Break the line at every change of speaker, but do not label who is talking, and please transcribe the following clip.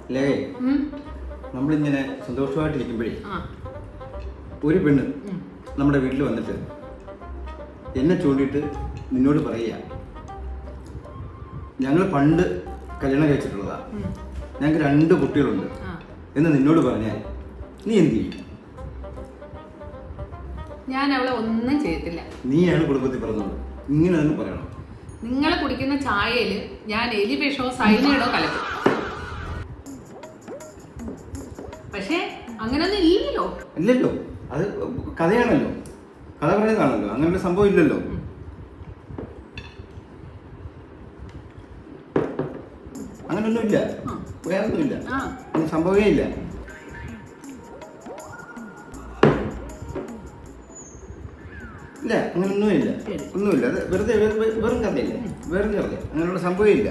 അല്ലേ നമ്മളിങ്ങനെ സന്തോഷമായിട്ടിരിക്കുമ്പോഴേ ഒരു പെണ്ണ് നമ്മുടെ വീട്ടിൽ വന്നിട്ട് എന്നെ ചൂണ്ടിയിട്ട് നിന്നോട് പറയുക, ഞങ്ങൾ പണ്ട് കല്യാണം കഴിച്ചിട്ടുള്ളതാ, ഞങ്ങൾക്ക് 2 കുട്ടികളുണ്ട് എന്ന് നിന്നോട് പറഞ്ഞാൽ നീ എന്ത് ചെയ്യും?
ഞാൻ അവളെ ഒന്നും ചെയ്യത്തില്ല.
നീയാണ് കുടുംബത്തിൽ പറഞ്ഞത്, ഇങ്ങനെ തന്നെ പറയണം.
നിങ്ങൾ കുടിക്കുന്ന ചായയിൽ ഞാൻ എലിവിഷോ സൈനൈഡോ കലക്കും. പക്ഷേ അങ്ങനൊന്നും ഇല്ലല്ലോ.
ഇല്ലല്ലോ, അത് കഥയാണല്ലോ, കഥ പറയുന്നതാണല്ലോ, അങ്ങനൊരു സംഭവം ഇല്ലല്ലോ. അങ്ങനൊന്നുമില്ല, വേറൊന്നുമില്ല, സംഭവമേ ഇല്ല. ഇല്ല, അങ്ങനൊന്നുമില്ല, ഒന്നുമില്ല. അത് വെറുതെ വെറും കഥയില്ല, വെറും കഥ, അങ്ങനെയുള്ള സംഭവമേ ഇല്ല.